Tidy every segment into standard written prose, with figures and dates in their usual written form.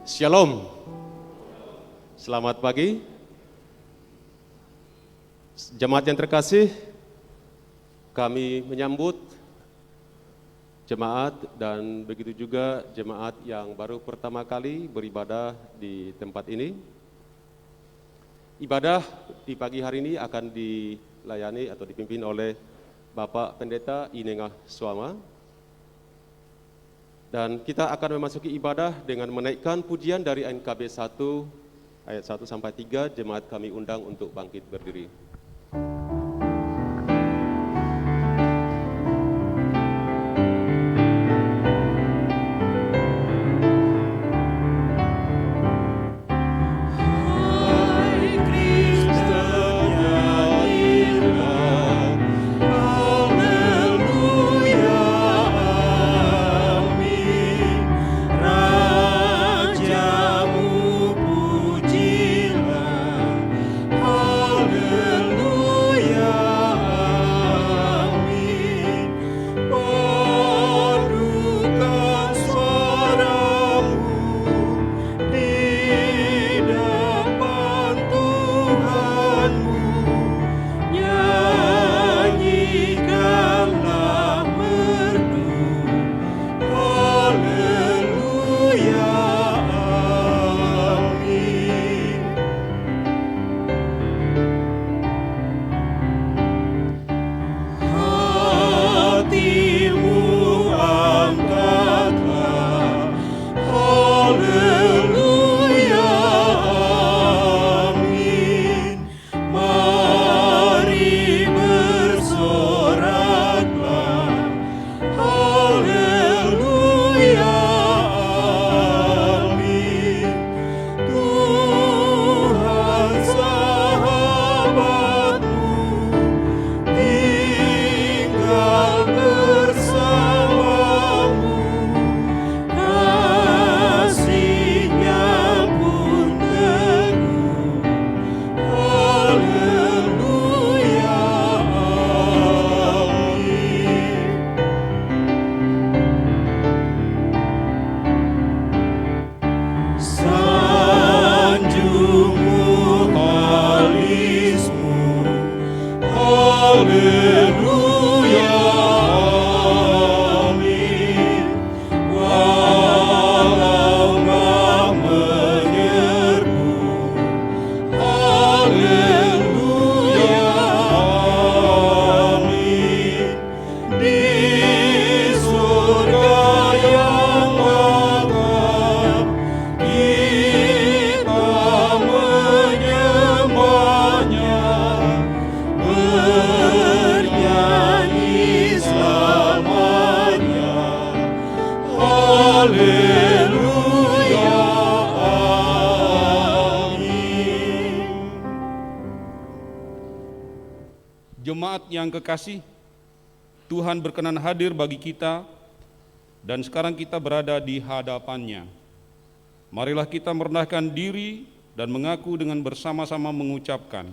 Shalom, selamat pagi. Jemaat yang terkasih, kami menyambut jemaat dan begitu juga jemaat yang baru pertama kali beribadah di tempat ini. Ibadah di pagi hari ini akan dilayani atau dipimpin oleh Bapak Pendeta Inengah Suama. Dan kita akan memasuki ibadah dengan menaikkan pujian dari NKB 1 ayat 1 sampai 3. Jemaat kami undang untuk bangkit berdiri. Jemaat yang kekasih, Tuhan berkenan hadir bagi kita dan sekarang kita berada di hadapannya. Marilah kita merendahkan diri dan mengaku dengan bersama-sama mengucapkan,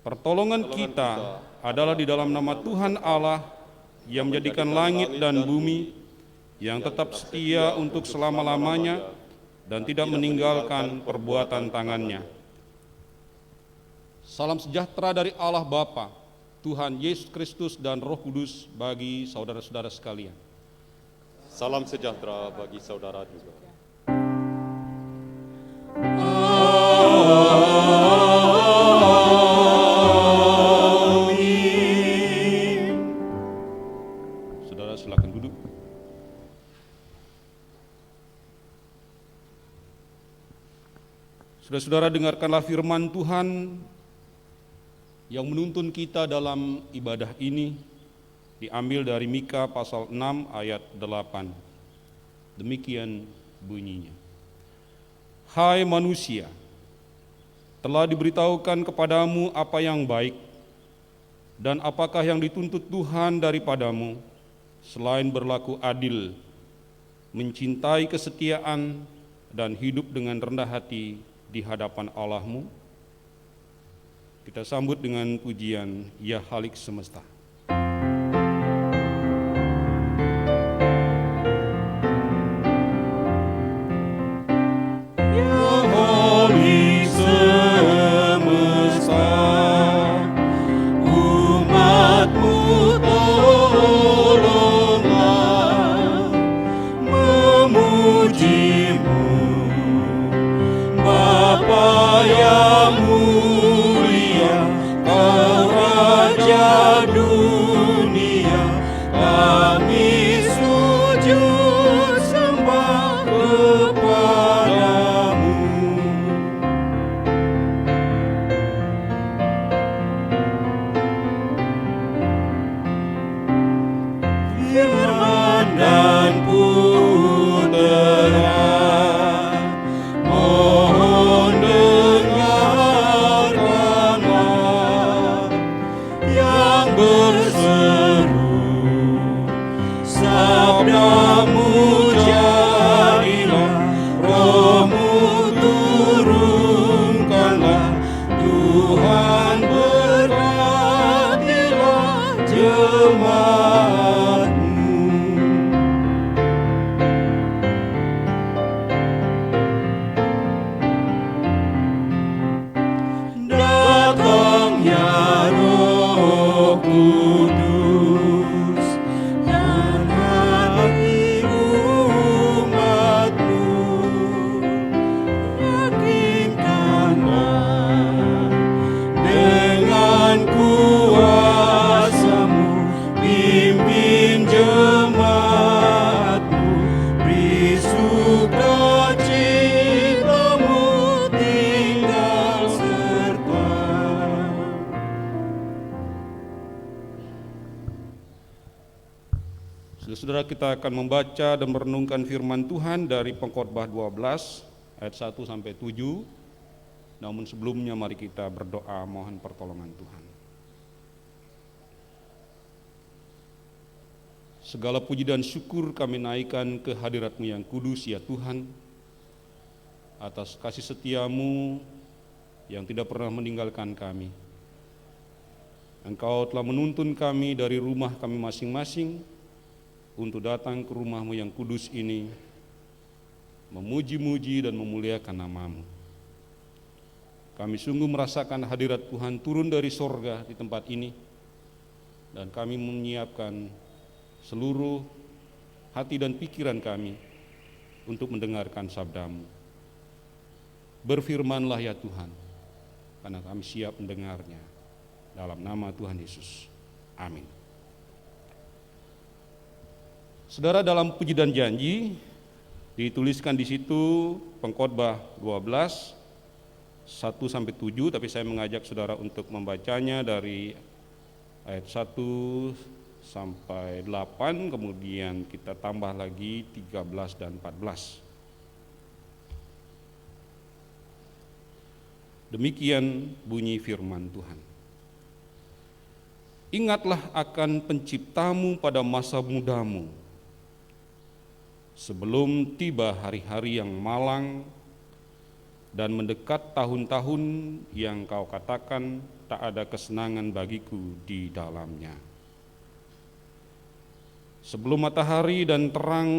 pertolongan kita adalah di dalam nama Tuhan Allah yang menjadikan langit dan bumi, yang tetap setia untuk selama-lamanya dan tidak meninggalkan perbuatan tangannya. Salam sejahtera dari Allah Bapa, Tuhan Yesus Kristus dan Roh Kudus bagi saudara-saudara sekalian. Salam sejahtera bagi saudara juga. Amin. Saudara silakan duduk. Saudara-saudara, dengarkanlah firman Tuhan yang menuntun kita dalam ibadah ini, diambil dari Mika pasal 6 ayat 8. Demikian bunyinya. Hai manusia, telah diberitahukan kepadamu apa yang baik, dan apakah yang dituntut Tuhan daripadamu, selain berlaku adil, mencintai kesetiaan, dan hidup dengan rendah hati di hadapan Allahmu. Kita sambut dengan pujian Ya Halik Semesta. firman dan putera. Mohon dengarkanlah yang berseru, sabdamu jadilah, rohmu turunkanlah, Tuhan berkatilah jemaat-Mu. Datangnya Roh Kudus dan hati umat-Mu, yakinkanlah dengan kuasa-Mu, pimpin jemaat-Mu, beri sukacita-Mu tinggal serta. Saudara, kita akan membaca dan merenungkan firman Tuhan dari Pengkhotbah 12 ayat 1 sampai 7. Namun sebelumnya mari kita berdoa mohon pertolongan Tuhan. Segala puji dan syukur kami naikkan ke hadirat-Mu yang kudus ya Tuhan, atas kasih setia-Mu yang tidak pernah meninggalkan kami. Engkau telah menuntun kami dari rumah kami masing-masing untuk datang ke rumah-Mu yang kudus ini, memuji-muji dan memuliakan nama-Mu. Kami sungguh merasakan hadirat Tuhan turun dari sorga di tempat ini, dan kami menyiapkan seluruh hati dan pikiran kami untuk mendengarkan sabda-Mu. Berfirmanlah ya Tuhan, karena kami siap mendengarnya. Dalam nama Tuhan Yesus. Amin. Saudara, dalam puji dan janji dituliskan di situ Pengkhotbah 12 1 sampai 7, tapi saya mengajak saudara untuk membacanya dari ayat 1 sampai 8, kemudian kita tambah lagi 13 dan 14. Demikian bunyi firman Tuhan. Ingatlah akan Penciptamu pada masa mudamu, sebelum tiba hari-hari yang malang dan mendekat tahun-tahun yang kau katakan tak ada kesenangan bagiku di dalamnya. Sebelum matahari dan terang,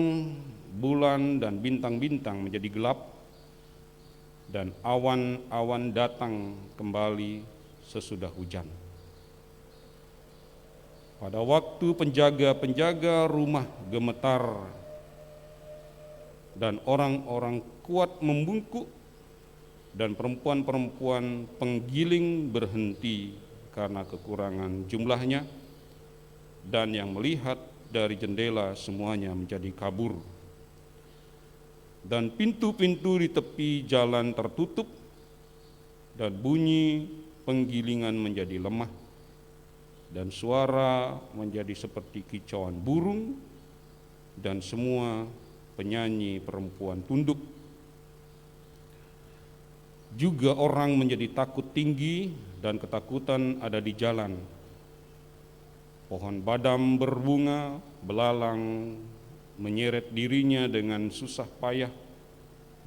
bulan dan bintang-bintang menjadi gelap, dan awan-awan datang kembali sesudah hujan. Pada waktu penjaga-penjaga rumah gemetar dan orang-orang kuat membungkuk, dan perempuan-perempuan penggiling berhenti karena kekurangan jumlahnya, dan yang melihat dari jendela semuanya menjadi kabur. Dan pintu-pintu di tepi jalan tertutup, dan bunyi penggilingan menjadi lemah, dan suara menjadi seperti kicauan burung, dan semua penyanyi perempuan tunduk. Juga orang menjadi takut tinggi dan ketakutan ada di jalan. Pohon badam berbunga, belalang menyeret dirinya dengan susah payah,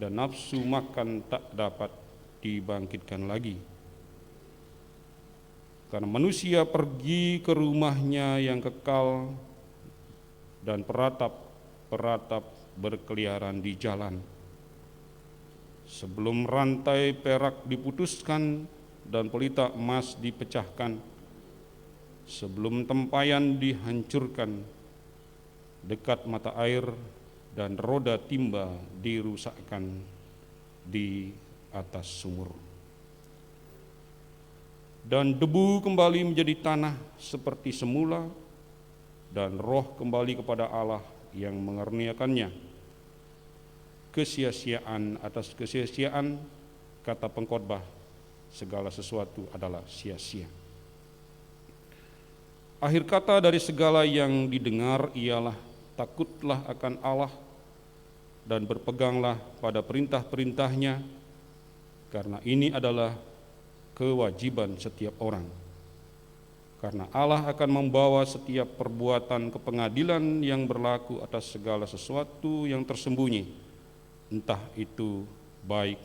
dan nafsu makan tak dapat dibangkitkan lagi. Karena manusia pergi ke rumahnya yang kekal, dan peratap berkeliaran di jalan. Sebelum rantai perak diputuskan dan pelita emas dipecahkan, sebelum tempayan dihancurkan, dekat mata air dan roda timba dirusakkan di atas sumur. Dan debu kembali menjadi tanah seperti semula, dan roh kembali kepada Allah yang mengaruniakannya. Kesia-siaan atas kesia-siaan, kata pengkhotbah, segala sesuatu adalah sia-sia. Akhir kata dari segala yang didengar ialah takutlah akan Allah dan berpeganglah pada perintah-perintahnya, karena ini adalah kewajiban setiap orang. Karena Allah akan membawa setiap perbuatan ke pengadilan yang berlaku atas segala sesuatu yang tersembunyi, entah itu baik,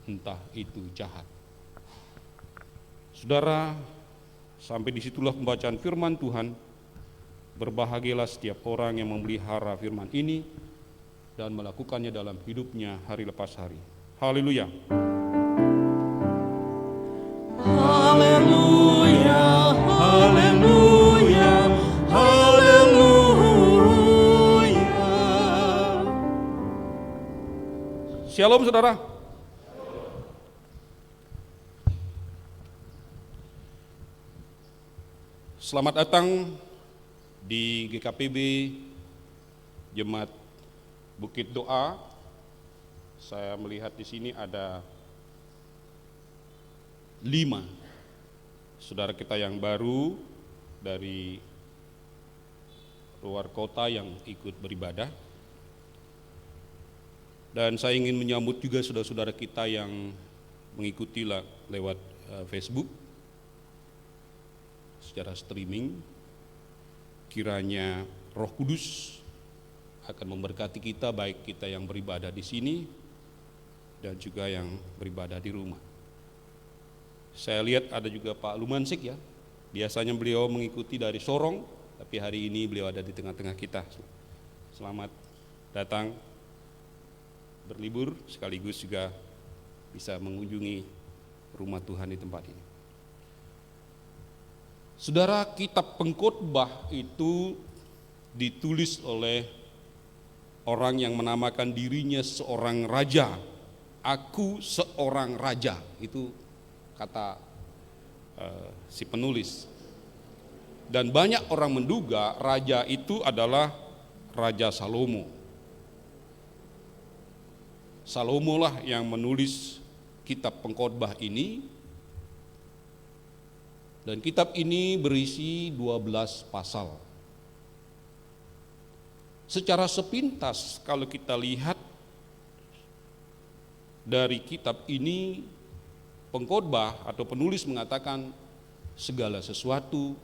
entah itu jahat. Saudara, sampai disitulah pembacaan firman Tuhan. Berbahagialah setiap orang yang memelihara firman ini dan melakukannya dalam hidupnya hari lepas hari. Haleluya. Haleluya, haleluya, haleluya. Shalom saudara. Selamat datang di GKPB Jemaat Bukit Doa. Saya melihat di sini ada 5 saudara kita yang baru dari luar kota yang ikut beribadah. Dan saya ingin menyambut juga saudara-saudara kita yang mengikuti lewat Facebook secara streaming. Kiranya Roh Kudus akan memberkati kita, baik kita yang beribadah di sini dan juga yang beribadah di rumah. Saya lihat ada juga Pak Lumansik ya. Biasanya beliau mengikuti dari Sorong, tapi hari ini beliau ada di tengah-tengah kita. Selamat datang berlibur, sekaligus juga bisa mengunjungi rumah Tuhan di tempat ini. Saudara, kitab Pengkhotbah itu ditulis oleh orang yang menamakan dirinya seorang raja. Aku seorang raja, itu kata si penulis. Dan banyak orang menduga raja itu adalah Raja Salomo. Salomo lah yang menulis kitab Pengkhotbah ini. Dan kitab ini berisi 12 pasal. Secara sepintas kalau kita lihat dari kitab ini, Pengkhotbah atau penulis mengatakan segala sesuatu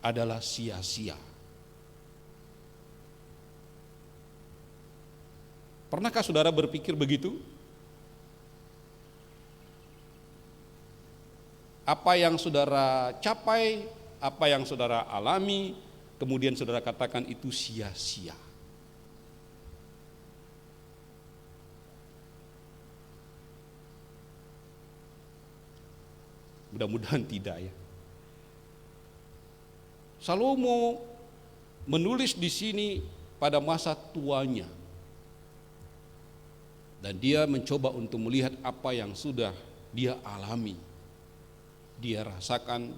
adalah sia-sia. Pernahkah saudara berpikir begitu? Apa yang saudara capai, apa yang saudara alami, kemudian saudara katakan itu sia-sia. Mudah-mudahan tidak ya. Salomo menulis di sini pada masa tuanya. Dan dia mencoba untuk melihat apa yang sudah dia alami, dia rasakan,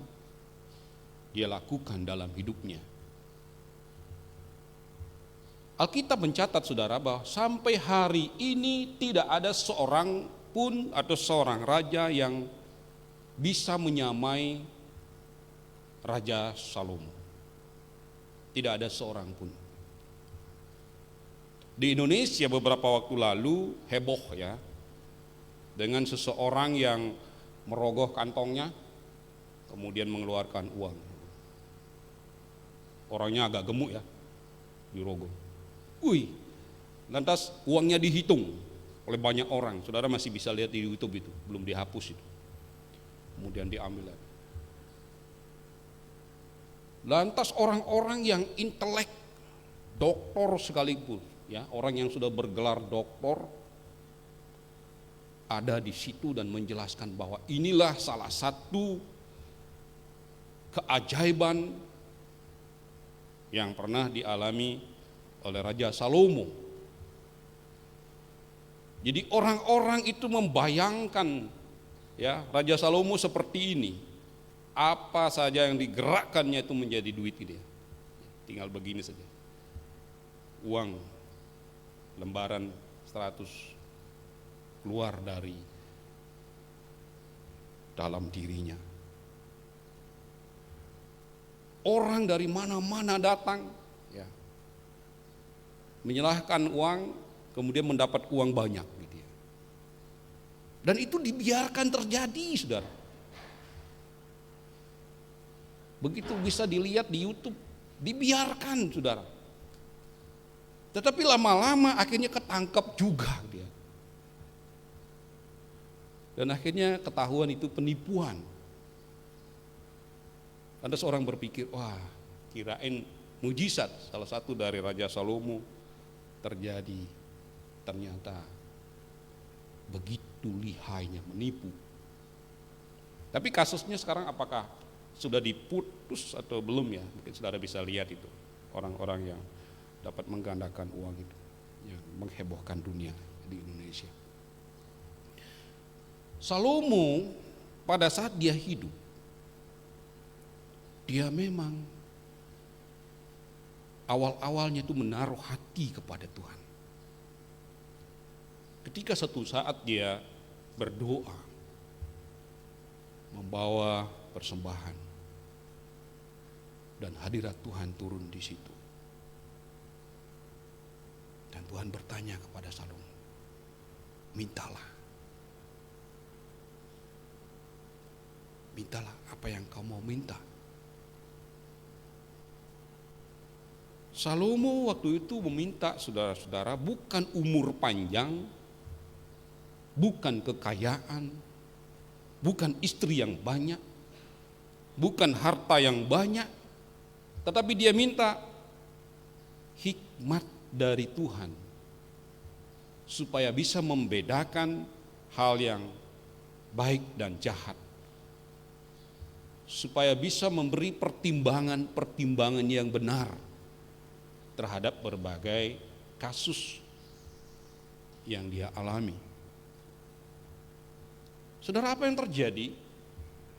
dia lakukan dalam hidupnya. Alkitab mencatat saudara bahwa sampai hari ini tidak ada seorang pun atau seorang raja yang bisa menyamai Raja Salomo. Tidak ada seorang pun. Di Indonesia beberapa waktu lalu heboh ya, dengan seseorang yang merogoh kantongnya, kemudian mengeluarkan uang. Orangnya agak gemuk ya, dirogoh. Lantas uangnya dihitung oleh banyak orang. Saudara masih bisa lihat di YouTube itu, belum dihapus itu. Kemudian diambil lagi. Lantas orang-orang yang intelek, doktor sekalipun, ya, orang yang sudah bergelar doktor ada di situ dan menjelaskan bahwa inilah salah satu keajaiban yang pernah dialami oleh Raja Salomo. Jadi orang-orang itu membayangkan ya Raja Salomo seperti ini. Apa saja yang digerakkannya itu menjadi duit dia. Tinggal begini saja. Uang lembaran 100 keluar dari dalam dirinya. Orang dari mana-mana datang, ya, menyerahkan uang, kemudian mendapat uang banyak, gitu ya. Dan itu dibiarkan terjadi, saudara. Begitu bisa dilihat di YouTube, dibiarkan, saudara. Tetapi lama-lama akhirnya ketangkap juga dia. Dan akhirnya ketahuan itu penipuan. Ada seorang berpikir, wah, kirain mujizat salah satu dari Raja Salomo terjadi. Ternyata begitu lihainya menipu. Tapi kasusnya sekarang apakah sudah diputus atau belum ya? Mungkin saudara bisa lihat itu, orang-orang yang dapat menggandakan uang itu, yang menghebohkan dunia di Indonesia. Salomo pada saat dia hidup, dia memang awal-awalnya itu menaruh hati kepada Tuhan. Ketika satu saat dia berdoa, membawa persembahan, dan hadirat Tuhan turun di situ. Dan Tuhan bertanya kepada Salomo, mintalah. Mintalah apa yang kau mau minta. Salomo waktu itu meminta, saudara-saudara, bukan umur panjang, bukan kekayaan, bukan istri yang banyak, bukan harta yang banyak, tetapi dia minta hikmat dari Tuhan supaya bisa membedakan hal yang baik dan jahat, supaya bisa memberi pertimbangan-pertimbangan yang benar terhadap berbagai kasus yang dia alami. Saudara, apa yang terjadi?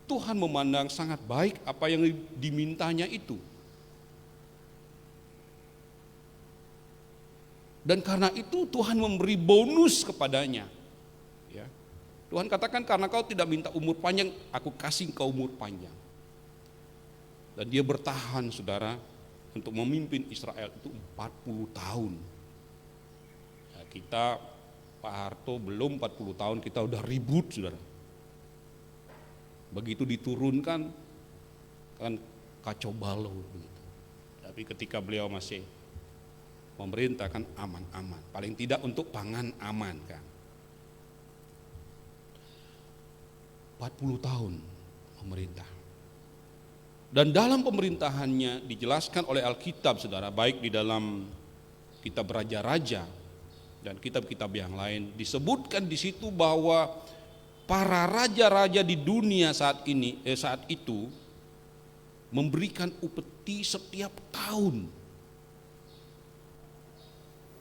Tuhan memandang sangat baik apa yang dimintanya itu. Dan karena itu Tuhan memberi bonus kepadanya. Ya. Tuhan katakan, karena kau tidak minta umur panjang, aku kasih kau umur panjang. Dan dia bertahan, saudara, untuk memimpin Israel itu 40 tahun. Ya, kita, Pak Harto belum 40 tahun, kita udah ribut, saudara. Begitu diturunkan, kan kacau balau. Begitu. Tapi ketika beliau masih memerintah kan aman-aman. Paling tidak untuk pangan aman kan. 40 tahun memerintah. Dan dalam pemerintahannya dijelaskan oleh Alkitab, saudara, baik di dalam kitab Raja-Raja dan kitab-kitab yang lain, disebutkan di situ bahwa para raja-raja di dunia saat itu memberikan upeti setiap tahun,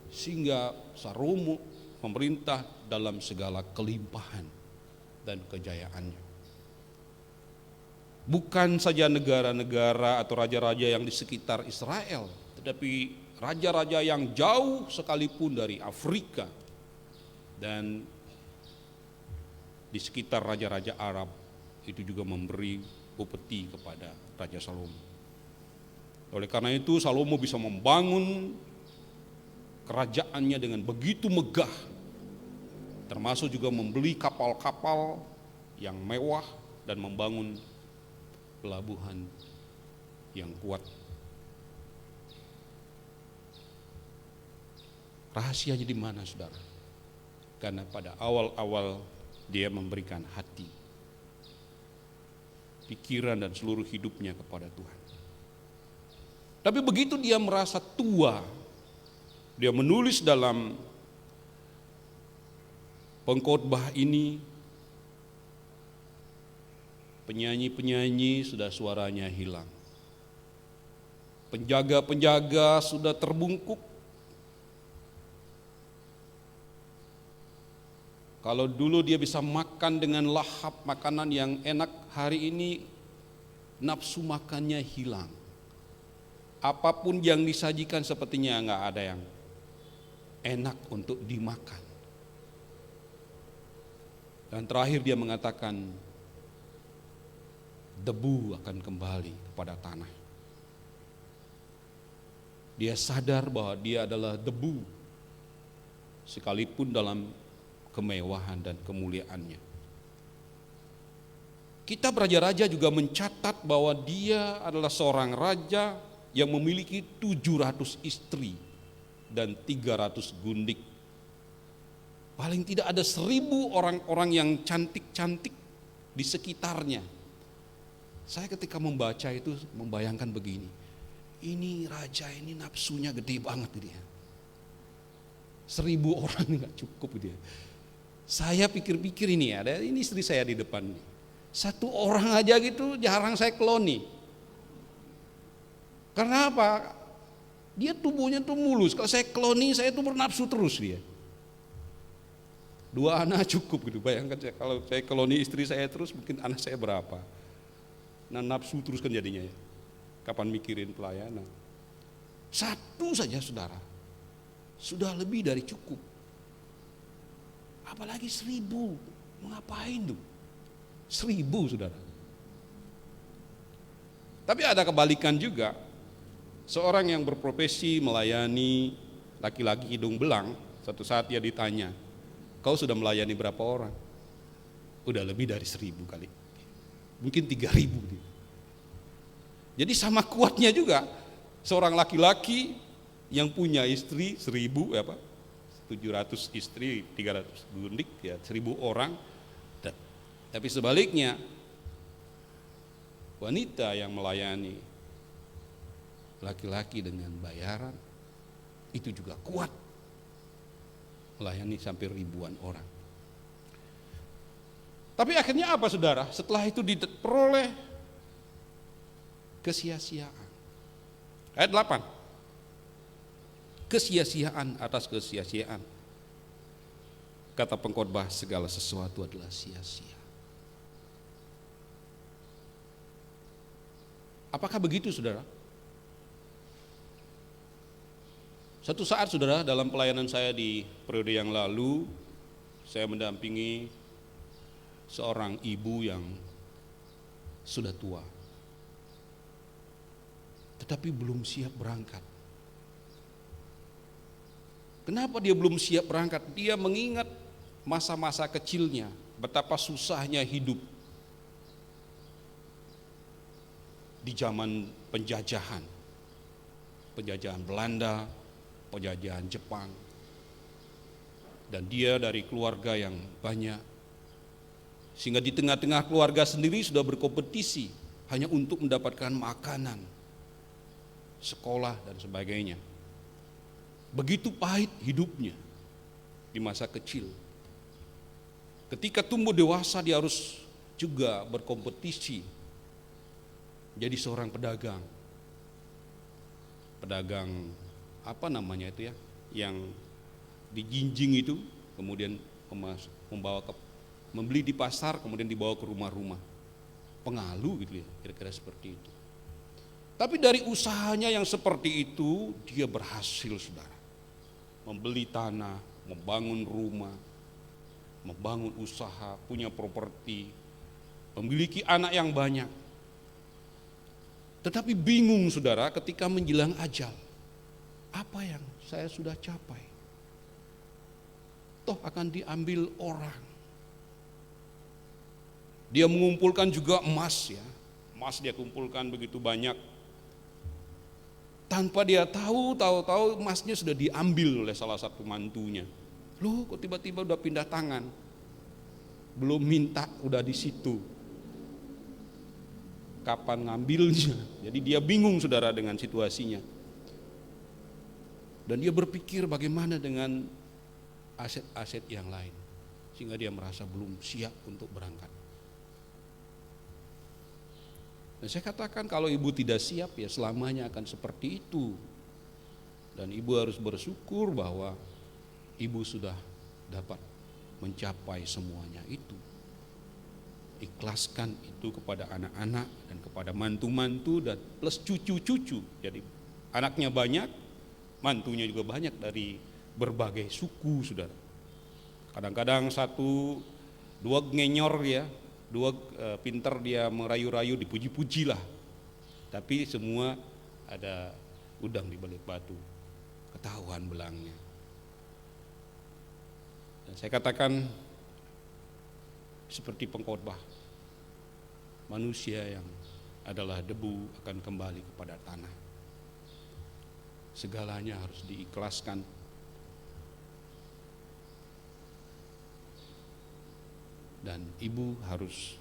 sehingga Salomo memerintah dalam segala kelimpahan dan kejayaannya. Bukan saja negara-negara atau raja-raja yang di sekitar Israel, tetapi raja-raja yang jauh sekalipun dari Afrika dan di sekitar raja-raja Arab itu juga memberi upeti kepada Raja Salomo. Oleh karena itu Salomo bisa membangun kerajaannya dengan begitu megah, termasuk juga membeli kapal-kapal yang mewah dan membangun pelabuhan yang kuat. Rahasianya di mana, saudara? Karena pada awal-awal dia memberikan hati, pikiran dan seluruh hidupnya kepada Tuhan. Tapi begitu dia merasa tua, dia menulis dalam pengkhotbah ini, penyanyi-penyanyi sudah suaranya hilang. Penjaga-penjaga sudah terbungkuk. Kalau dulu dia bisa makan dengan lahap makanan yang enak, hari ini nafsu makannya hilang. Apapun yang disajikan sepertinya enggak ada yang enak untuk dimakan. Dan terakhir dia mengatakan, debu akan kembali kepada tanah. Dia sadar bahwa dia adalah debu, sekalipun dalam kemewahan dan kemuliaannya. Kitab Raja-Raja juga mencatat bahwa dia adalah seorang raja yang memiliki 700 istri dan 300 gundik. Paling tidak ada 1.000 orang-orang yang cantik-cantik di sekitarnya. Saya ketika membaca itu membayangkan begini, ini raja ini nafsunya gede banget dia. 1.000 orang nggak cukup dia. Saya pikir-pikir ini istri saya di depan nih. Satu orang aja gitu jarang saya kloni. Karena apa? Dia tubuhnya tuh mulus. Kalau saya kloni saya tuh bernafsu terus dia. 2 anak cukup gitu. Bayangkan kalau saya kloni istri saya terus mungkin anak saya berapa. Nah nafsu terus kan jadinya ya. Kapan mikirin pelayanan? Satu saja saudara. Sudah lebih dari cukup. Apalagi 1.000. Mau ngapain tuh? 1.000 saudara. Tapi ada kebalikan juga. Seorang yang berprofesi melayani laki-laki hidung belang, satu saat dia ditanya, kau sudah melayani berapa orang? Udah lebih dari 1.000 kali. Mungkin 3.000. Jadi sama kuatnya juga seorang laki-laki yang punya istri 700 istri, 300 gundik, ya 1.000 orang. Tapi sebaliknya, wanita yang melayani laki-laki dengan bayaran itu juga kuat, melayani sampai ribuan orang. Tapi akhirnya apa saudara? Setelah itu diperoleh kesia-siaan. Ayat 8. Kesia-siaan atas kesia-siaan. Kata pengkhotbah, segala sesuatu adalah sia-sia. Apakah begitu saudara? Satu saat saudara, dalam pelayanan saya di periode yang lalu, saya mendampingi seorang ibu yang sudah tua, tetapi belum siap berangkat. Kenapa dia belum siap berangkat? Dia mengingat masa-masa kecilnya, betapa susahnya hidup di zaman penjajahan Belanda, penjajahan Jepang. Dan dia dari keluarga yang banyak, sehingga di tengah-tengah keluarga sendiri sudah berkompetisi hanya untuk mendapatkan makanan, sekolah dan sebagainya. Begitu pahit hidupnya di masa kecil. Ketika tumbuh dewasa dia harus juga berkompetisi jadi seorang pedagang apa namanya itu ya, yang dijinjing itu, kemudian membeli di pasar, kemudian dibawa ke rumah-rumah, pengalu gitu ya, kira-kira seperti itu. Tapi dari usahanya yang seperti itu dia berhasil saudara, membeli tanah, membangun rumah, membangun usaha, punya properti, memiliki anak yang banyak. Tetapi bingung saudara ketika menjelang ajal. Apa yang saya sudah capai? Toh akan diambil orang. Dia mengumpulkan juga emas ya. Emas dia kumpulkan begitu banyak. Tanpa dia tahu emasnya sudah diambil oleh salah satu mantunya. Loh kok tiba-tiba udah pindah tangan? Belum minta udah di situ. Kapan ngambilnya? Jadi dia bingung saudara dengan situasinya. Dan dia berpikir bagaimana dengan aset-aset yang lain, sehingga dia merasa belum siap untuk berangkat. Dan saya katakan kalau ibu tidak siap ya selamanya akan seperti itu. Dan ibu harus bersyukur bahwa ibu sudah dapat mencapai semuanya itu. Ikhlaskan itu kepada anak-anak dan kepada mantu-mantu dan plus cucu-cucu. Jadi anaknya banyak, mantunya juga banyak dari berbagai suku saudara. Kadang-kadang 1, 2 ngenyor ya, 2 pinter dia merayu-rayu, dipuji-puji lah. Tapi semua ada udang di balik batu, ketahuan belangnya. Dan saya katakan seperti pengkhotbah, manusia yang adalah debu akan kembali kepada tanah. Segalanya harus diikhlaskan. Dan ibu harus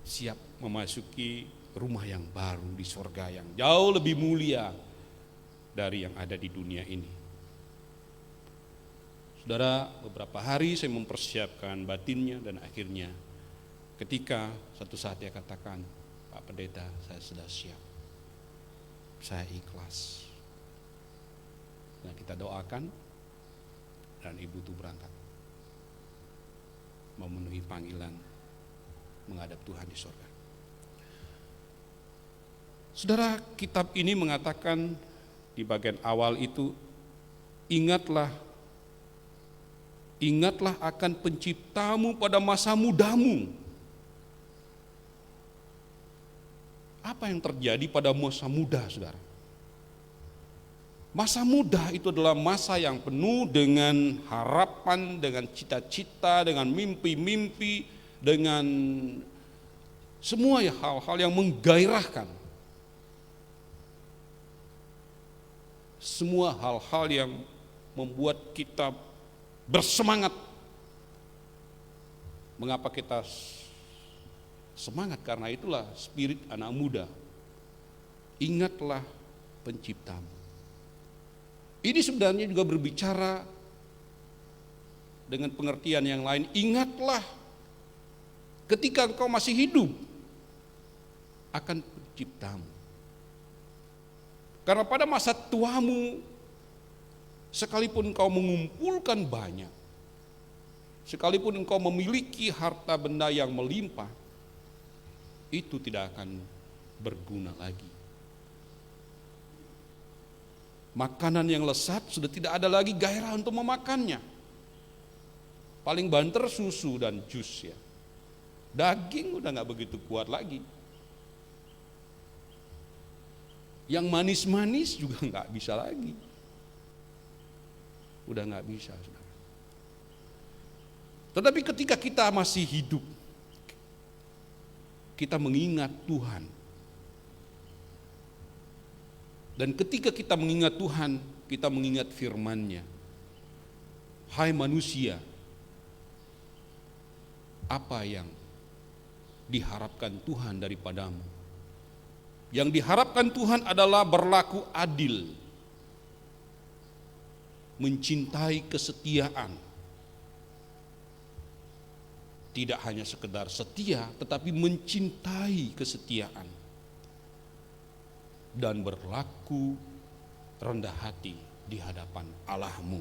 siap memasuki rumah yang baru di sorga yang jauh lebih mulia dari yang ada di dunia ini. Saudara, beberapa hari saya mempersiapkan batinnya dan akhirnya ketika satu saat dia katakan, Pak Pendeta, saya sudah siap, saya ikhlas. Nah, kita doakan dan ibu itu berangkat memenuhi panggilan menghadap Tuhan di surga. Saudara, kitab ini mengatakan di bagian awal itu, ingatlah akan penciptamu pada masa mudamu. Apa yang terjadi pada masa muda, saudara? Masa muda itu adalah masa yang penuh dengan harapan, dengan cita-cita, dengan mimpi-mimpi, dengan semua hal-hal yang menggairahkan. Semua hal-hal yang membuat kita bersemangat. Mengapa kita semangat? Karena itulah spirit anak muda. Ingatlah penciptamu. Ini sebenarnya juga berbicara dengan pengertian yang lain. Ingatlah ketika engkau masih hidup akan penciptamu. Karena pada masa tuamu, sekalipun engkau mengumpulkan banyak, sekalipun engkau memiliki harta benda yang melimpah, itu tidak akan berguna lagi. Makanan yang lezat sudah tidak ada lagi gairah untuk memakannya. Paling banter susu dan jus ya. Daging udah gak begitu kuat lagi. Yang manis-manis juga gak bisa lagi. Udah gak bisa, saudara. Tetapi ketika kita masih hidup, kita mengingat Tuhan. Dan ketika kita mengingat Tuhan, kita mengingat firman-Nya. Hai manusia, apa yang diharapkan Tuhan daripadamu? Yang diharapkan Tuhan adalah berlaku adil, mencintai kesetiaan. Tidak hanya sekedar setia, tetapi mencintai kesetiaan. Dan berlaku rendah hati di hadapan Allahmu.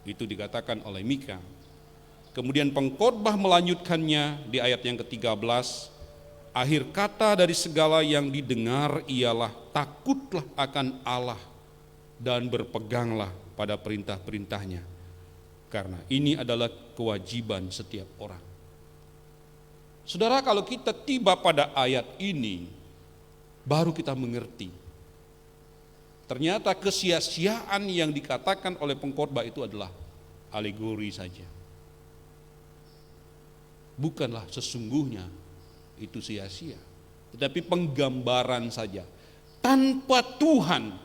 Itu dikatakan oleh Mika. Kemudian pengkhotbah melanjutkannya di ayat yang ke-13. Akhir kata dari segala yang didengar ialah takutlah akan Allah dan berpeganglah pada perintah-perintahnya. Karena ini adalah kewajiban setiap orang. Saudara, kalau kita tiba pada ayat ini, baru kita mengerti. Ternyata kesia-siaan yang dikatakan oleh pengkhotbah itu adalah alegori saja. Bukanlah sesungguhnya itu sia-sia, tetapi penggambaran saja. Tanpa Tuhan,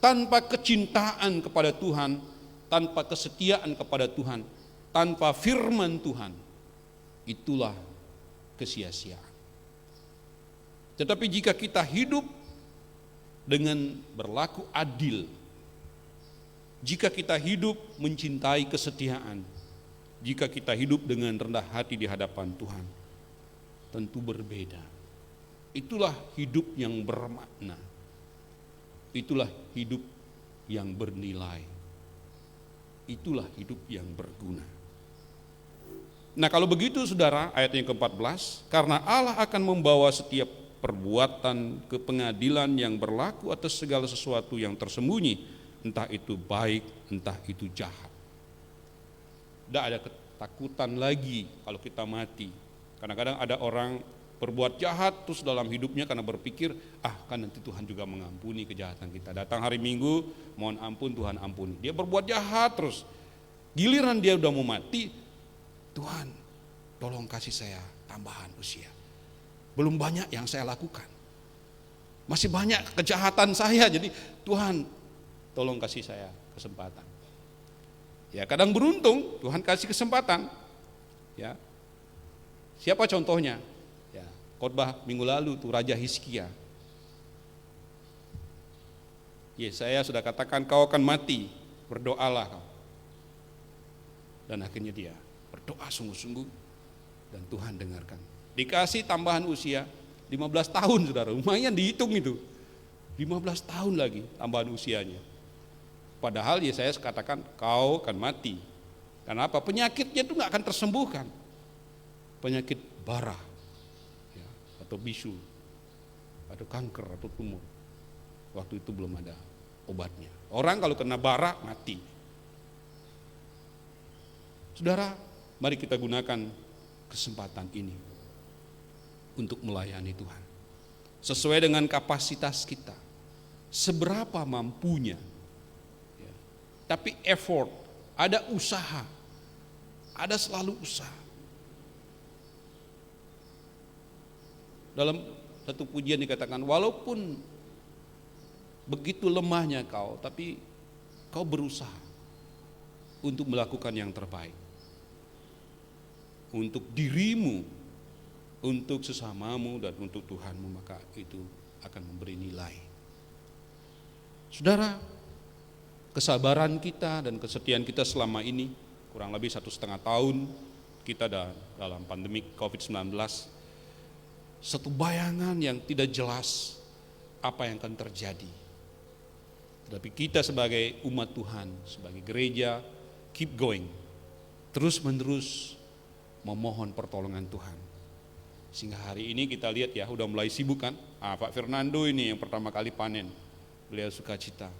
tanpa kecintaan kepada Tuhan, tanpa kesetiaan kepada Tuhan, tanpa firman Tuhan, itulah kesia-siaan. Tetapi jika kita hidup dengan berlaku adil, jika kita hidup mencintai kesetiaan, jika kita hidup dengan rendah hati di hadapan Tuhan, tentu berbeda. Itulah hidup yang bermakna. Itulah hidup yang bernilai. Itulah hidup yang berguna. Nah, kalau begitu saudara, ayat yang ke-14, karena Allah akan membawa setiap perbuatan ke pengadilan yang berlaku atas segala sesuatu yang tersembunyi, entah itu baik, entah itu jahat. Tidak ada ketakutan lagi kalau kita mati. Kadang-kadang ada orang berbuat jahat terus dalam hidupnya karena berpikir, kan nanti Tuhan juga mengampuni kejahatan kita. Datang hari Minggu, mohon ampun, Tuhan ampuni. Dia berbuat jahat terus. Giliran dia udah mau mati, Tuhan tolong kasih saya tambahan usia. Belum banyak yang saya lakukan. Masih banyak kejahatan saya, jadi Tuhan tolong kasih saya kesempatan. Ya kadang beruntung Tuhan kasih kesempatan. Ya. Siapa contohnya? Ya, khotbah minggu lalu tuh Raja Hizkia. Yesaya sudah katakan kau akan mati, berdoalah kau. Dan akhirnya dia berdoa sungguh-sungguh dan Tuhan dengarkan. Dikasih tambahan usia 15 tahun saudara, lumayan dihitung itu. 15 tahun lagi tambahan usianya. Padahal Yesaya katakan kau akan mati. Karena apa? Penyakitnya itu gak akan tersembuhkan. Penyakit bara ya, atau bisu, atau kanker, atau tumor. Waktu itu belum ada obatnya. Orang kalau kena bara mati. Saudara, mari kita gunakan kesempatan ini untuk melayani Tuhan. Sesuai dengan kapasitas kita. Seberapa mampunya. Ya. Tapi effort, ada usaha. Ada selalu usaha. Dalam satu pujian dikatakan, walaupun begitu lemahnya kau, tapi kau berusaha untuk melakukan yang terbaik. Untuk dirimu, untuk sesamamu, dan untuk Tuhanmu, maka itu akan memberi nilai. Saudara, kesabaran kita dan kesetiaan kita selama ini, kurang lebih 1,5 tahun, kita dalam pandemi COVID-19, satu bayangan yang tidak jelas apa yang akan terjadi. Tetapi kita sebagai umat Tuhan, sebagai gereja, keep going, terus menerus memohon pertolongan Tuhan. Sehingga hari ini kita lihat ya, udah mulai sibuk kan. Pak Fernando ini yang pertama kali panen, beliau sukacita.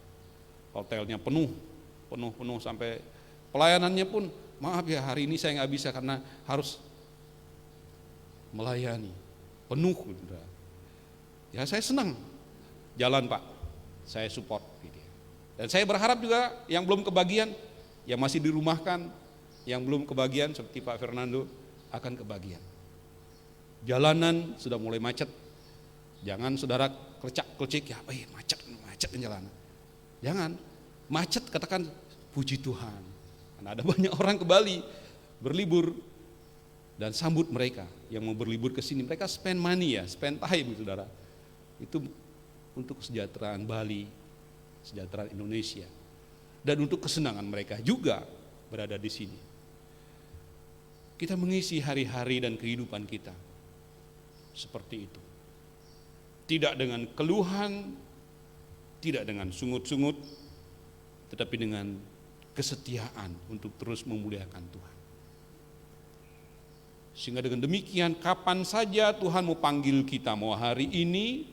Hotelnya penuh sampai pelayanannya pun, maaf ya hari ini saya nggak bisa karena harus melayani penuh. Ya saya senang, jalan Pak, saya support. Dan saya berharap juga yang belum kebagian, yang masih dirumahkan, yang belum kebagian seperti Pak Fernando akan kebagian. Jalanan sudah mulai macet. Jangan saudara kelecak-kelecik ya, macet jalanan. Jangan macet, katakan puji Tuhan. Karena ada banyak orang ke Bali berlibur dan sambut mereka yang mau berlibur ke sini. Mereka spend money ya, spend time saudara. Itu untuk kesejahteraan Bali, kesejahteraan Indonesia, dan untuk kesenangan mereka juga berada di sini. Kita mengisi hari-hari dan kehidupan kita seperti itu. Tidak dengan keluhan, tidak dengan sungut-sungut, tetapi dengan kesetiaan untuk terus memuliakan Tuhan. Sehingga dengan demikian kapan saja Tuhan mau panggil kita, mau hari ini,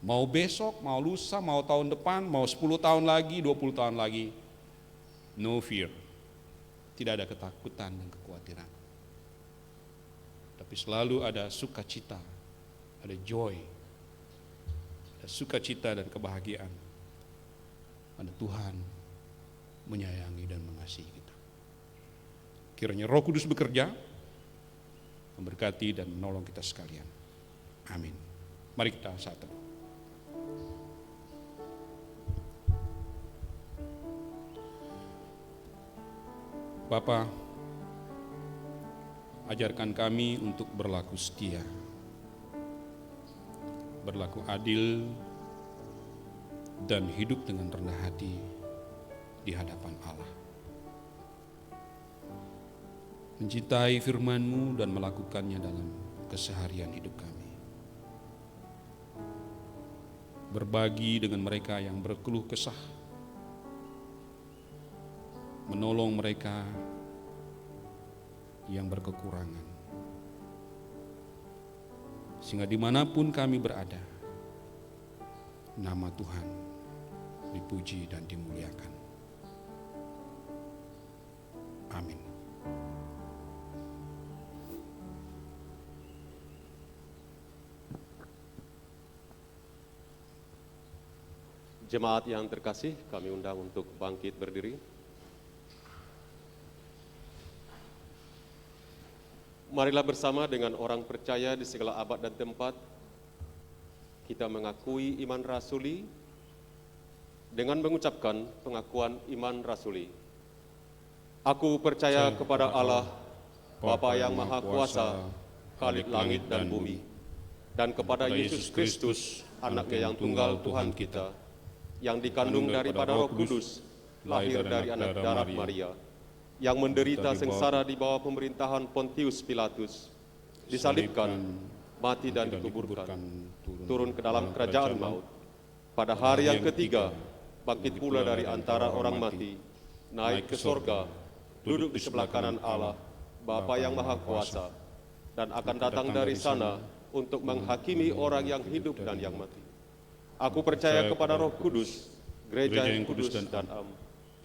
mau besok, mau lusa, mau tahun depan, mau 10 tahun lagi, 20 tahun lagi, no fear. Tidak ada ketakutan dan kekhawatiran. Tapi selalu ada sukacita, ada joy, ada sukacita dan kebahagiaan. Ada Tuhan menyayangi dan mengasihi kita. Kiranya Roh Kudus bekerja, memberkati dan menolong kita sekalian. Amin. Mari kita saat teduh. Bapa, ajarkan kami untuk berlaku setia, berlaku adil, dan hidup dengan rendah hati di hadapan Allah. Mencintai firman-Mu dan melakukannya dalam keseharian hidup kami. Berbagi dengan mereka yang berkeluh kesah, menolong mereka yang berkekurangan. Sehingga dimanapun kami berada, nama Tuhan dipuji dan dimuliakan. Amin. Jemaat yang terkasih, kami undang untuk bangkit berdiri. Marilah bersama dengan orang percaya di segala abad dan tempat, kita mengakui iman rasuli dengan mengucapkan pengakuan iman rasuli. Aku percaya kepada Allah, Bapa yang Maha Kuasa, Khalik langit dan bumi, dan kepada Yesus Kristus, Anaknya yang tunggal Tuhan kita, yang dikandung daripada Roh Kudus, lahir dari anak darah Maria, yang menderita sengsara di bawah pemerintahan Pontius Pilatus, disalibkan, mati dan dikuburkan, turun ke dalam kerajaan maut. Pada hari yang ketiga, bangkit pula dari antara orang mati, naik ke sorga, duduk di sebelah kanan Allah, Bapa yang Maha Kuasa, dan akan datang dari sana untuk menghakimi orang yang hidup dan yang mati. Aku percaya kepada Roh Kudus, gereja yang kudus dan am,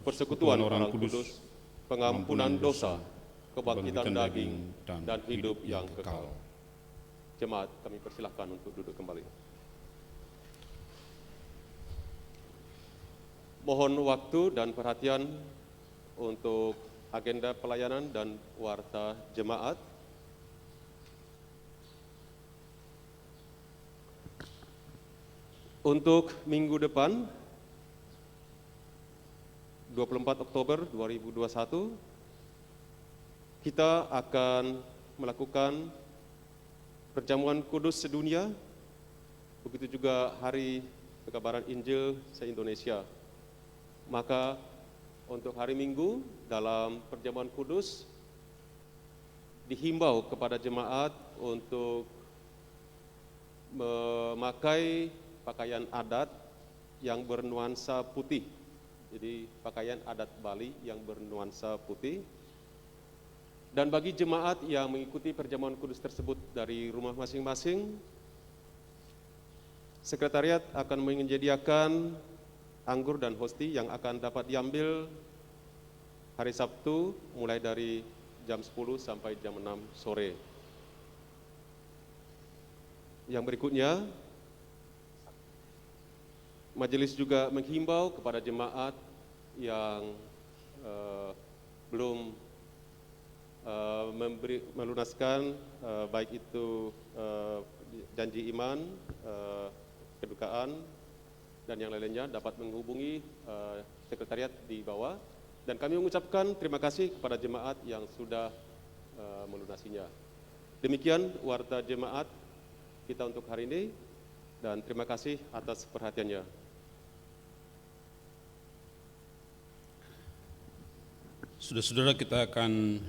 persekutuan orang kudus, pengampunan dosa, kebangkitan daging, dan hidup yang kekal. Jemaat, kami persilahkan untuk duduk kembali. Mohon waktu dan perhatian untuk agenda pelayanan dan warta jemaat. Untuk minggu depan, 24 Oktober 2021, kita akan melakukan perjamuan kudus sedunia, begitu juga hari pekabaran Injil se-Indonesia. Maka untuk hari Minggu dalam perjamuan kudus, dihimbau kepada jemaat untuk memakai pakaian adat yang bernuansa putih. Jadi pakaian adat Bali yang bernuansa putih. Dan bagi jemaat yang mengikuti perjamuan kudus tersebut dari rumah masing-masing, sekretariat akan menyediakan anggur dan hosti yang akan dapat diambil hari Sabtu mulai dari jam 10 sampai jam 6 sore. Yang berikutnya, majelis juga menghimbau kepada jemaat yang belum melunaskan baik itu janji iman, kedukaan, dan yang lainnya dapat menghubungi sekretariat di bawah. Dan kami mengucapkan terima kasih kepada jemaat yang sudah melunasinya. Demikian warta jemaat kita untuk hari ini, dan terima kasih atas perhatiannya. Saudara-saudara, kita akan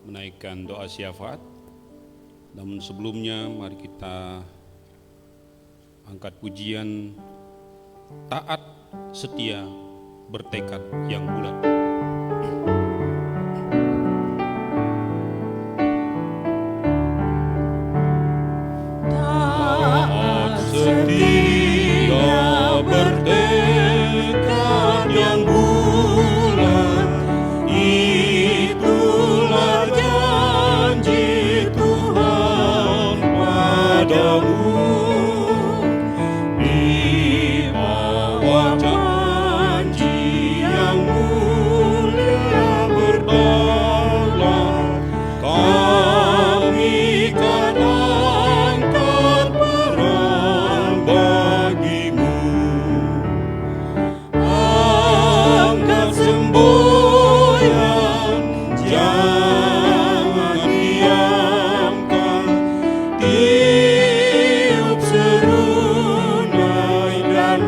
menaikkan doa syafaat. Namun sebelumnya mari kita angkat pujian taat, setia, bertekad yang bulat. Taat, setia, bertekad yang bulat, itulah janji Tuhan padamu. Di bawah janji yang mulia berdaulat, kami kan angkat perang bagimu. Angkat semboyan, jangan diamkan, tiup serunai dan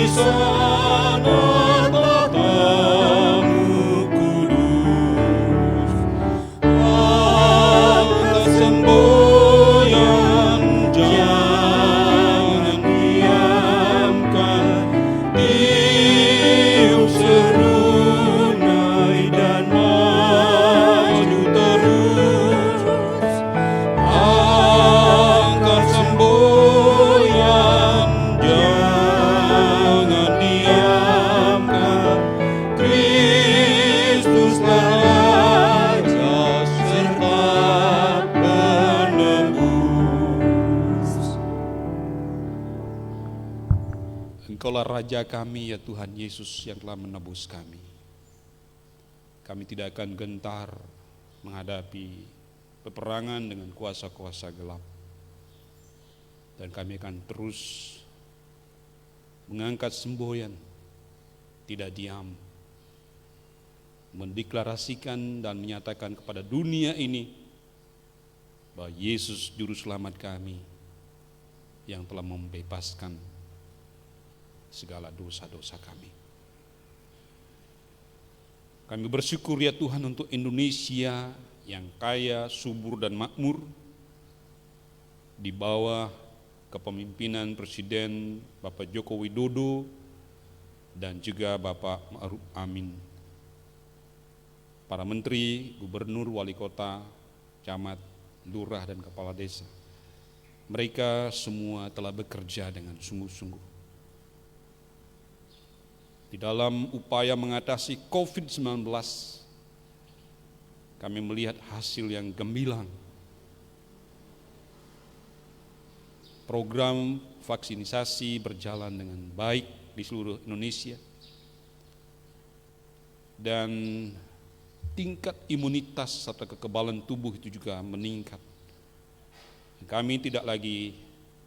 sana tatamu kudus, angkat semboyan, jangan diamkan, tiup serunai dan maju terus. Angkat semboyan, jangan diamkan, Kristuslah Raja serta penebus. Engkaulah Raja kami ya Tuhan Yesus yang telah menebus kami. Kami tidak akan gentar menghadapi peperangan dengan kuasa-kuasa gelap. Dan kami akan terus mengangkat semboyan, tidak diam, mendeklarasikan dan menyatakan kepada dunia ini bahwa Yesus Juru Selamat kami yang telah membebaskan segala dosa-dosa kami. Kami bersyukur ya Tuhan untuk Indonesia yang kaya, subur dan makmur di bawah kepemimpinan Presiden Bapak Joko Widodo dan juga Bapak Ma'ruf Amin. Para menteri, gubernur, wali kota, camat, lurah dan kepala desa. Mereka semua telah bekerja dengan sungguh-sungguh di dalam upaya mengatasi COVID-19. Kami melihat hasil yang gemilang. Program vaksinisasi berjalan dengan baik di seluruh Indonesia. Dan tingkat imunitas serta kekebalan tubuh itu juga meningkat. Kami tidak lagi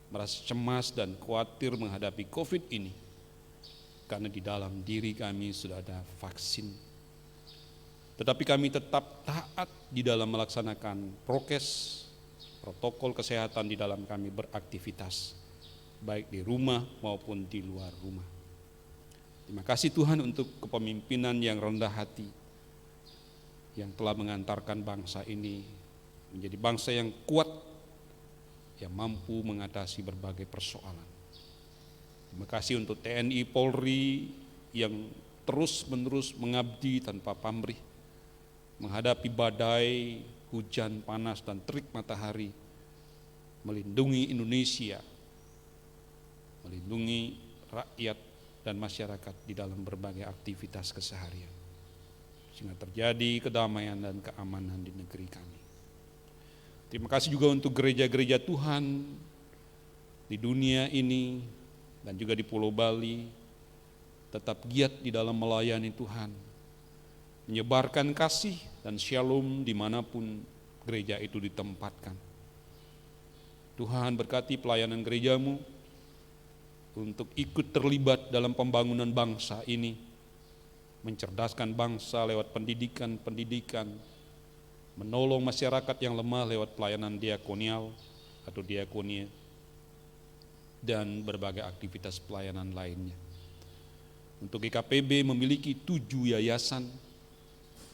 merasa cemas dan khawatir menghadapi COVID ini, karena di dalam diri kami sudah ada vaksin. Tetapi kami tetap taat di dalam melaksanakan prokes, protokol kesehatan di dalam kami beraktivitas, baik di rumah maupun di luar rumah. Terima kasih Tuhan untuk kepemimpinan yang rendah hati, yang telah mengantarkan bangsa ini menjadi bangsa yang kuat, yang mampu mengatasi berbagai persoalan. Terima kasih untuk TNI Polri yang terus-menerus mengabdi tanpa pamrih, menghadapi badai, hujan panas dan terik matahari, melindungi Indonesia, melindungi rakyat dan masyarakat di dalam berbagai aktivitas keseharian, sehingga terjadi kedamaian dan keamanan di negeri kami. Terima kasih juga untuk gereja-gereja Tuhan di dunia ini dan juga di Pulau Bali, tetap giat di dalam melayani Tuhan, menyebarkan kasih dan shalom dimanapun gereja itu ditempatkan. Tuhan berkati pelayanan gerejamu untuk ikut terlibat dalam pembangunan bangsa ini, mencerdaskan bangsa lewat pendidikan, menolong masyarakat yang lemah lewat pelayanan diakonial atau diakonia, dan berbagai aktivitas pelayanan lainnya. Untuk GKPB memiliki 7 yayasan,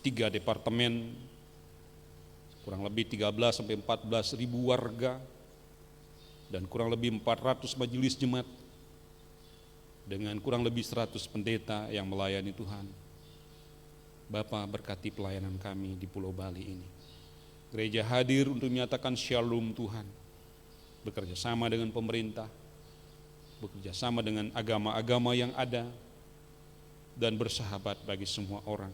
3 departemen, kurang lebih 13 sampai 14 ribu warga, dan kurang lebih 400 majelis jemaat, dengan kurang lebih 100 pendeta yang melayani Tuhan. Bapa berkati pelayanan kami di Pulau Bali ini. Gereja hadir untuk menyatakan shalom Tuhan, bekerja sama dengan pemerintah, bekerja sama dengan agama-agama yang ada, dan bersahabat bagi semua orang.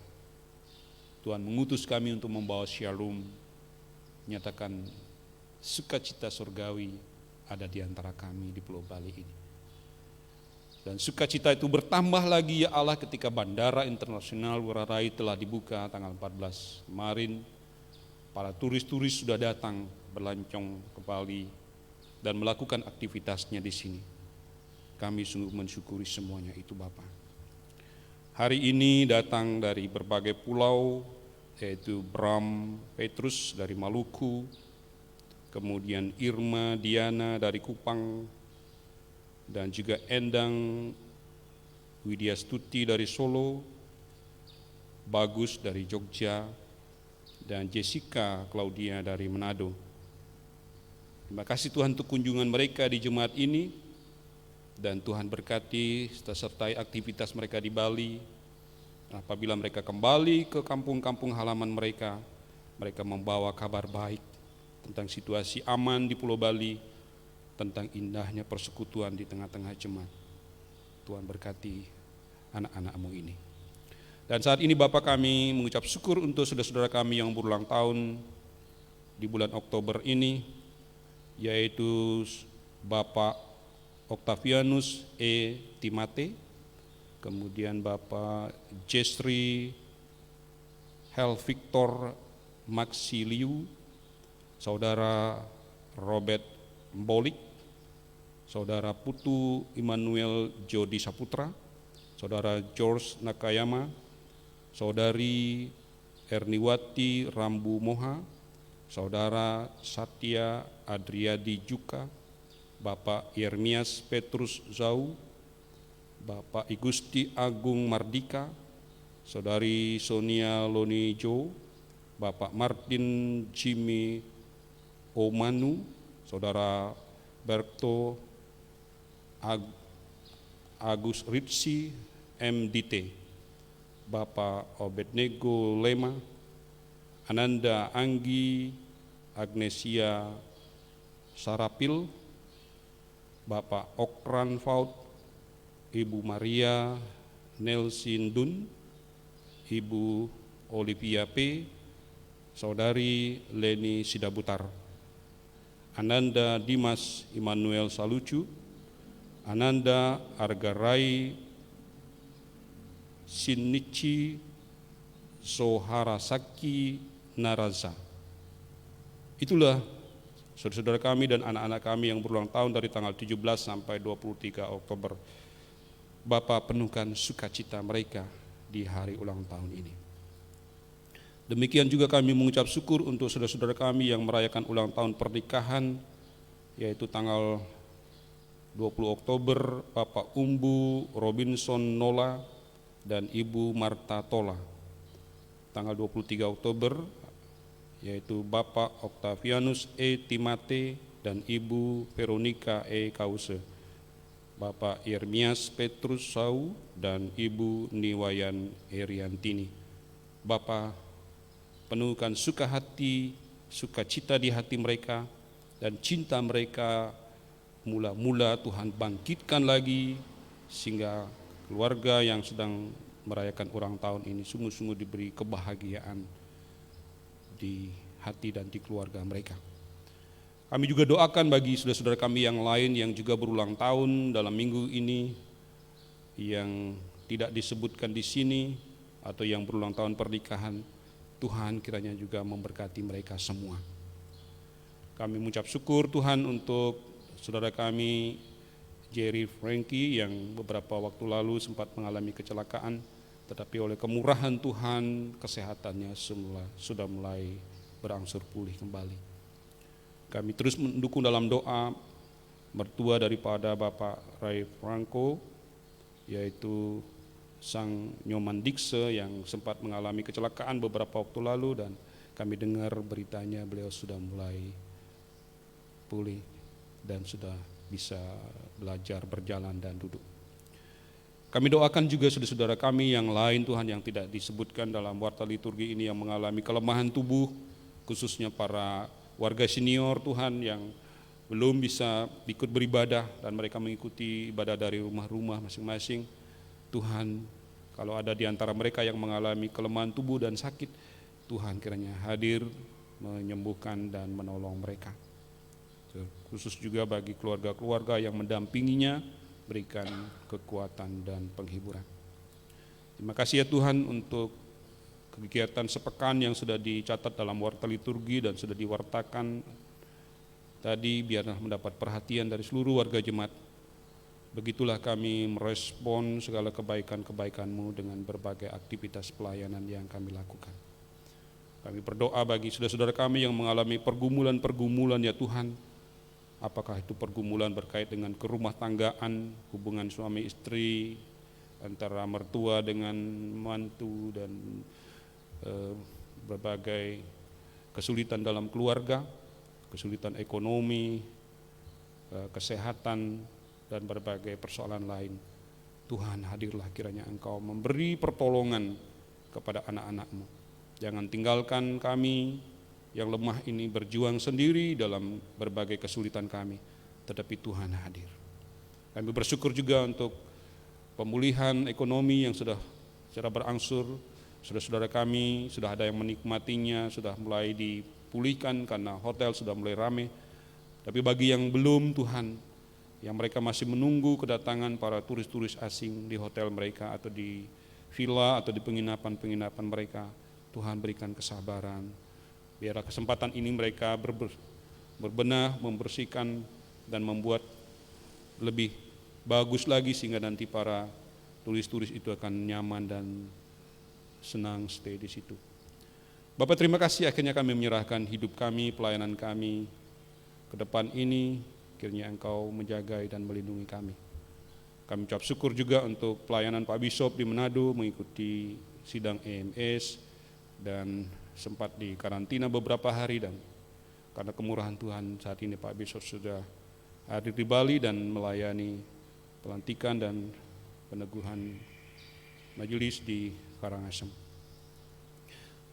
Tuhan mengutus kami untuk membawa shalom, menyatakan sukacita surgawi ada di antara kami di Pulau Bali ini. Dan sukacita itu bertambah lagi ya Allah ketika Bandara Internasional Ngurah Rai telah dibuka tanggal 14 kemarin. Para turis-turis sudah datang berlancong ke Bali dan melakukan aktivitasnya di sini. Kami sungguh mensyukuri semuanya itu Bapa. Hari ini datang dari berbagai pulau, yaitu Bram Petrus dari Maluku, kemudian Irma Diana dari Kupang, dan juga Endang Widya Stuti dari Solo, Bagus dari Jogja, dan Jessica Claudia dari Manado. Terima kasih Tuhan untuk kunjungan mereka di jemaat ini, dan Tuhan berkati sertai aktivitas mereka di Bali. Apabila mereka kembali ke kampung-kampung halaman mereka, mereka membawa kabar baik tentang situasi aman di Pulau Bali, tentang indahnya persekutuan di tengah-tengah jemaat. Tuhan berkati anak-anak-Mu ini. Dan saat ini Bapa kami mengucap syukur untuk saudara-saudara kami yang berulang tahun di bulan Oktober ini, yaitu Bapak Octavianus E. Timate, kemudian Bapak Jesri Hel Victor Maxiliu, Saudara Robert Mbolik, Saudara Putu Immanuel Jodi Saputra, Saudara George Nakayama, Saudari Erniwati Rambu Moha, Saudara Satya Adriadi Juka, Bapak Yermias Petrus Zau, Bapak Igusti Agung Mardika, Saudari Sonia Lonijo, Bapak Martin Jimmy Omanu, Saudara Berto Agus Ritsi MDT, Bapak Obednego Lema, Ananda Anggi Agnesia Sarapil, Bapak Okran Faut, Ibu Maria Nelsin Dun, Ibu Olivia P, Saudari Leni Sidabutar, Ananda Dimas Immanuel Salucu, Ananda Argarai Shinichi Soharasaki Naraza. Itulah saudara-saudara kami dan anak-anak kami yang berulang tahun dari tanggal 17 sampai 23 Oktober. Bapa penuhkan sukacita mereka di hari ulang tahun ini. Demikian juga kami mengucap syukur untuk saudara-saudara kami yang merayakan ulang tahun pernikahan, yaitu tanggal 20 Oktober Bapak Umbu Robinson Nola dan Ibu Marta Tola. Tanggal 23 Oktober yaitu Bapak Octavianus E. Timate dan Ibu Veronica E. Kause, Bapak Yermias Petrus Sau dan Ibu Niwayan Eriantini. Bapak penuhkan sukahati, sukacita di hati mereka, dan cinta mereka mula-mula Tuhan bangkitkan lagi, sehingga keluarga yang sedang merayakan ulang tahun ini sungguh-sungguh diberi kebahagiaan di hati dan di keluarga mereka. Kami juga doakan bagi saudara-saudara kami yang lain yang juga berulang tahun dalam minggu ini, yang tidak disebutkan di sini atau yang berulang tahun pernikahan. Tuhan kiranya juga memberkati mereka semua. Kami mengucap syukur Tuhan untuk saudara kami Jerry Frankie yang beberapa waktu lalu sempat mengalami kecelakaan, tetapi oleh kemurahan Tuhan kesehatannya sudah mulai berangsur pulih kembali. Kami terus mendukung dalam doa mertua daripada Bapak Ray Franco, yaitu Sang Nyoman Dikse yang sempat mengalami kecelakaan beberapa waktu lalu, dan kami dengar beritanya beliau sudah mulai pulih dan sudah bisa belajar berjalan dan duduk. Kami doakan juga saudara-saudara kami yang lain Tuhan yang tidak disebutkan dalam warta liturgi ini yang mengalami kelemahan tubuh, khususnya para warga senior Tuhan yang belum bisa ikut beribadah dan mereka mengikuti ibadah dari rumah-rumah masing-masing. Tuhan, kalau ada di antara mereka yang mengalami kelemahan tubuh dan sakit, Tuhan kiranya hadir menyembuhkan dan menolong mereka. Khusus juga bagi keluarga-keluarga yang mendampinginya, berikan kekuatan dan penghiburan. Terima kasih ya Tuhan untuk kegiatan sepekan yang sudah dicatat dalam warta liturgi dan sudah diwartakan tadi, biarlah mendapat perhatian dari seluruh warga jemaat. Begitulah kami merespon segala kebaikan-kebaikan-Mu dengan berbagai aktivitas pelayanan yang kami lakukan. Kami berdoa bagi saudara-saudara kami yang mengalami pergumulan-pergumulan ya Tuhan, apakah itu pergumulan berkait dengan kerumah tanggaan, hubungan suami istri, antara mertua dengan mantu dan berbagai kesulitan dalam keluarga, kesulitan ekonomi, kesehatan, dan berbagai persoalan lain. Tuhan, hadirlah kiranya Engkau memberi pertolongan kepada anak-anak-Mu. Jangan tinggalkan kami yang lemah ini berjuang sendiri dalam berbagai kesulitan kami, tetapi Tuhan hadir. Kami bersyukur juga untuk pemulihan ekonomi yang sudah secara berangsur. Saudara-saudara kami sudah ada yang menikmatinya, sudah mulai dipulihkan karena hotel sudah mulai ramai. Tapi bagi yang belum, Tuhan, yang mereka masih menunggu kedatangan para turis-turis asing di hotel mereka atau di villa atau di penginapan-penginapan mereka, Tuhan berikan kesabaran. Biarlah kesempatan ini mereka berbenah, membersihkan, dan membuat lebih bagus lagi sehingga nanti para turis-turis itu akan nyaman dan senang stay di situ. Bapak, terima kasih akhirnya kami menyerahkan hidup kami, pelayanan kami ke depan ini, kiranya Engkau menjaga dan melindungi kami. Kami ucap syukur juga untuk pelayanan Pak Bishop di Manado mengikuti sidang EMS dan sempat di karantina beberapa hari, dan karena kemurahan Tuhan saat ini Pak Bishop sudah hadir di Bali dan melayani pelantikan dan peneguhan majelis di Karangasem.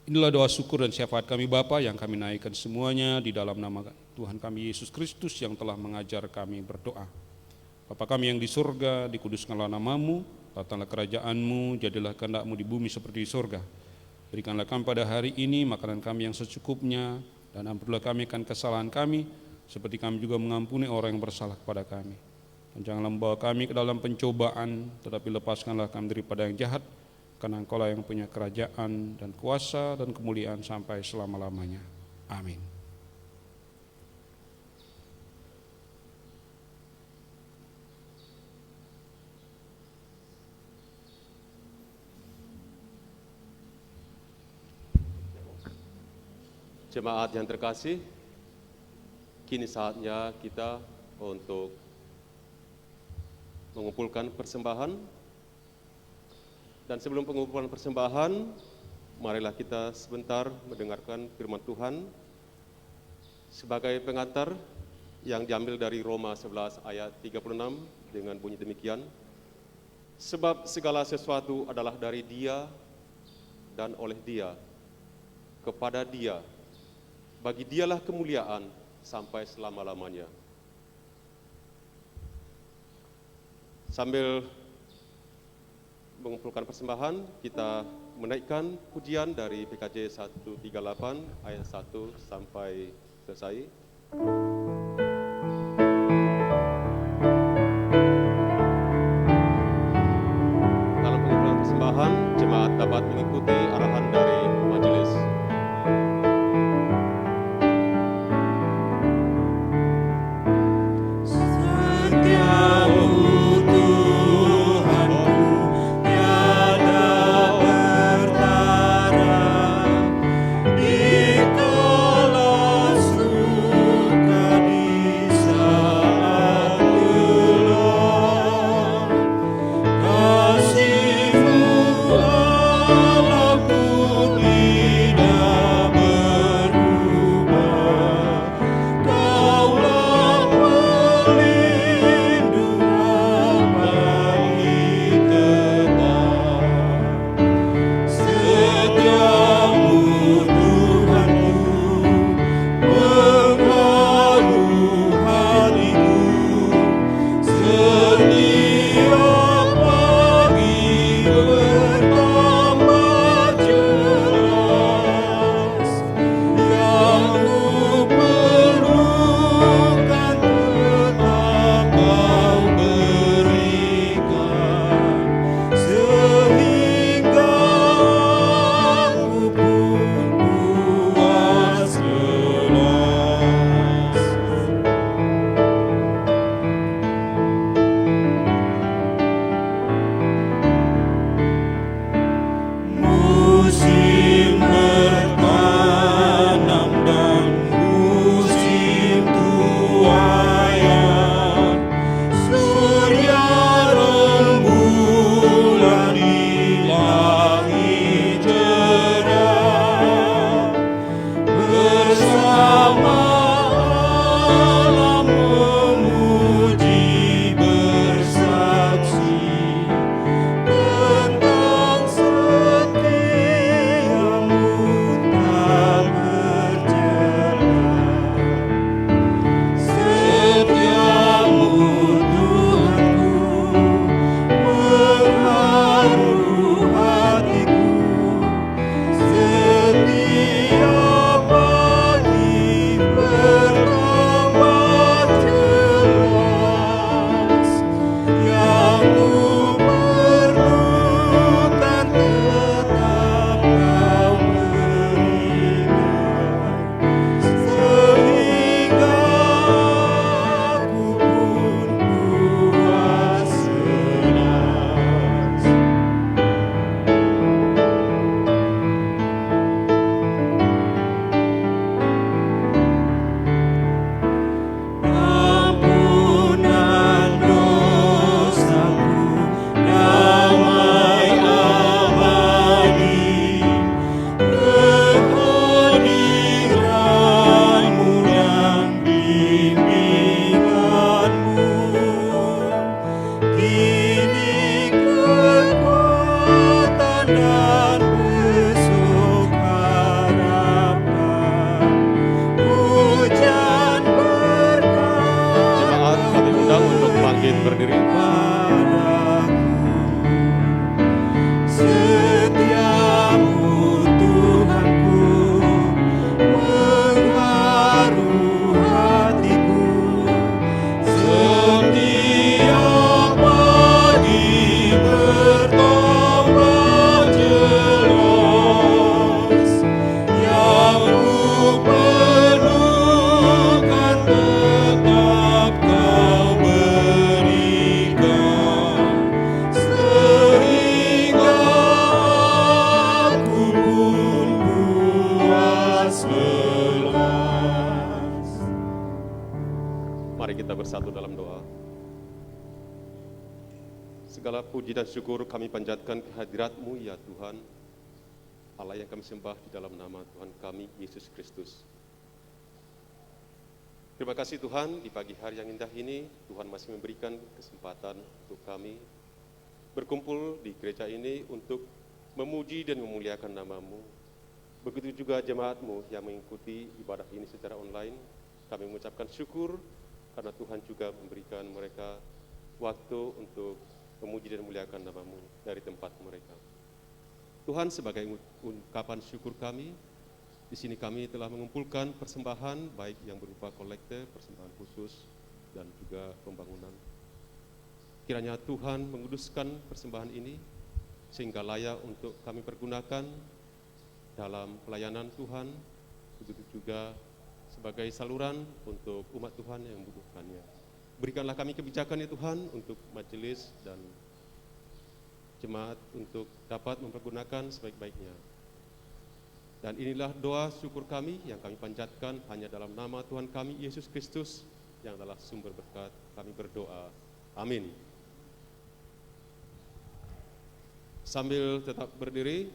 Inilah doa syukur dan syafaat kami Bapa yang kami naikkan semuanya di dalam nama Tuhan kami Yesus Kristus yang telah mengajar kami berdoa. Bapa kami yang di surga, dikuduskanlah nama-Mu, datanglah kerajaan-Mu, jadilah kehendak-Mu di bumi seperti di surga. Berikanlah kami pada hari ini makanan kami yang secukupnya, dan ampunilah kami akan kesalahan kami, seperti kami juga mengampuni orang yang bersalah kepada kami. Dan janganlah membawa kami ke dalam pencobaan, tetapi lepaskanlah kami daripada yang jahat, karena Engkau lah yang punya kerajaan dan kuasa dan kemuliaan sampai selama-lamanya. Amin. Jemaat yang terkasih, kini saatnya kita untuk mengumpulkan persembahan. Dan sebelum pengumpulan persembahan, marilah kita sebentar mendengarkan firman Tuhan sebagai pengantar yang diambil dari Roma 11 ayat 36 dengan bunyi demikian. Sebab segala sesuatu adalah dari Dia dan oleh Dia, kepada Dia, bagi Dialah kemuliaan sampai selama-lamanya. Sambil mengumpulkan persembahan, kita menaikkan pujian dari PKJ 138 ayat 1 sampai selesai. Dalam pengumpulan persembahan, jemaat dapat mengikuti arahan dari majelis. Kasih-Mu puji dan syukur kami panjatkan kehadirat-Mu ya Tuhan, Allah yang kami sembah di dalam nama Tuhan kami, Yesus Kristus. Terima kasih Tuhan, di pagi hari yang indah ini, Tuhan masih memberikan kesempatan untuk kami berkumpul di gereja ini untuk memuji dan memuliakan nama-Mu. Begitu juga jemaat-Mu yang mengikuti ibadah ini secara online, kami mengucapkan syukur karena Tuhan juga memberikan mereka waktu untuk memuji dan memuliakan nama-Mu dari tempat mereka. Tuhan, sebagai ungkapan syukur kami, di sini kami telah mengumpulkan persembahan baik yang berupa kolekte, persembahan khusus, dan juga pembangunan. Kiranya Tuhan menguduskan persembahan ini sehingga layak untuk kami pergunakan dalam pelayanan Tuhan, begitu juga sebagai saluran untuk umat Tuhan yang membutuhkannya. Berikanlah kami kebijakan ya Tuhan untuk majelis dan jemaat untuk dapat mempergunakan sebaik-baiknya. Dan inilah doa syukur kami yang kami panjatkan hanya dalam nama Tuhan kami Yesus Kristus yang adalah sumber berkat. Kami berdoa. Amin. Sambil tetap berdiri,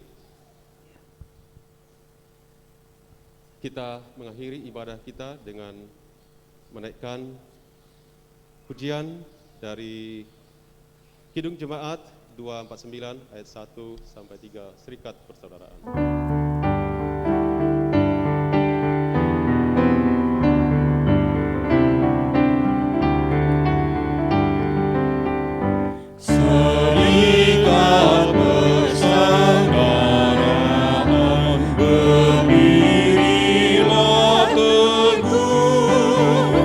kita mengakhiri ibadah kita dengan menaikkan pujian dari Kidung Jemaat 249 ayat 1 sampai 3, Serikat Persaudaraan. Serikat persaudaraan, berdirilah teguh,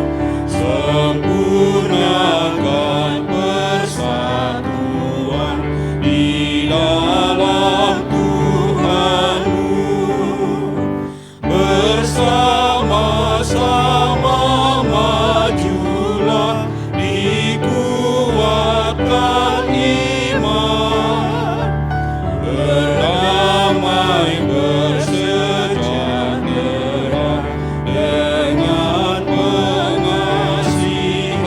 sempurnakan persatuan di dalam Tuhanmu. Bersama-sama majulah, dikuatkan iman, berdamai bersejahtera dengan pengasihan.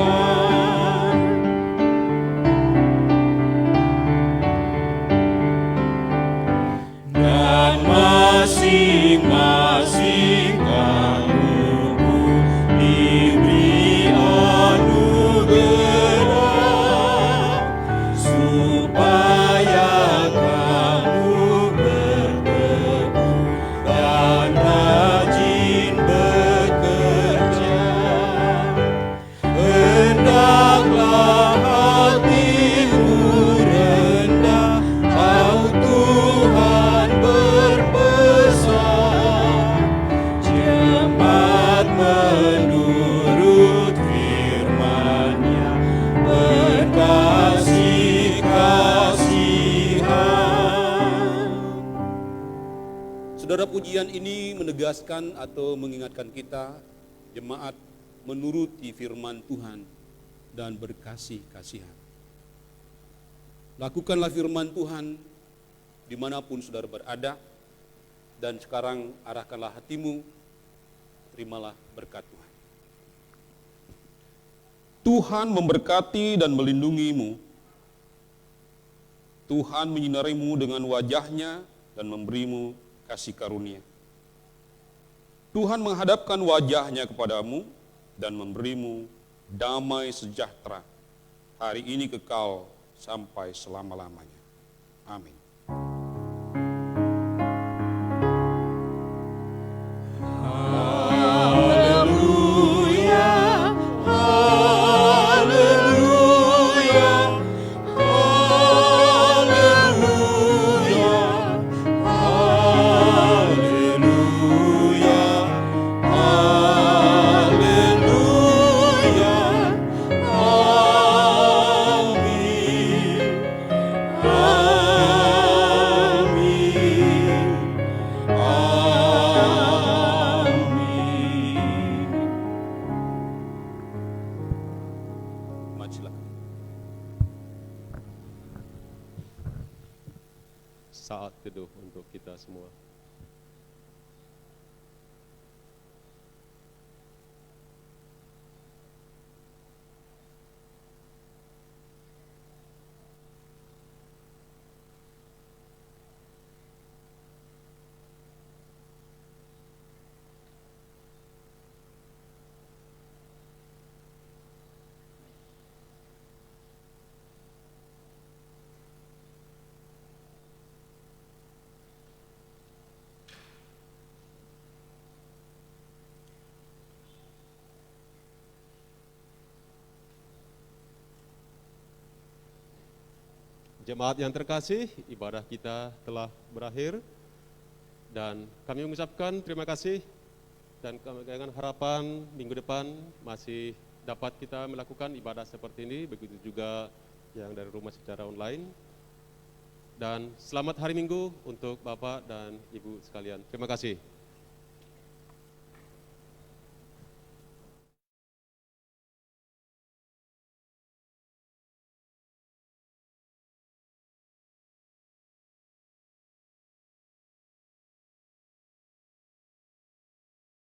Dan masing-masing kamu diberi anugerah, supaya kamu berteguh dan rajin bekerja. Hendaklah hatimu rendah, tahu Tuhan berpesan, jemaat menurut firman-Nya berkasih-kasihan. Saudara, pujian ini menegaskan atau mengingatkan kita, jemaat menuruti firman Tuhan dan berkasih-kasihan. Lakukanlah firman Tuhan dimanapun saudara berada, dan sekarang arahkanlah hatimu, terimalah berkat Tuhan. Tuhan memberkati dan melindungimu. Tuhan menyinarimu dengan wajah-Nya dan memberimu kasih karunia. Tuhan menghadapkan wajah-Nya kepadamu dan memberimu damai sejahtera, hari ini kekal sampai selama-lamanya. Amin. Haleluya, haleluya, haleluya, haleluya, haleluya, amin, amin. Maju silakan. Saat teduh untuk kita semua. Jemaat yang terkasih, ibadah kita telah berakhir dan kami mengucapkan terima kasih dan kami dengan harapan minggu depan masih dapat kita melakukan ibadah seperti ini, begitu juga yang dari rumah secara online. Dan selamat hari Minggu untuk Bapak dan Ibu sekalian. Terima kasih.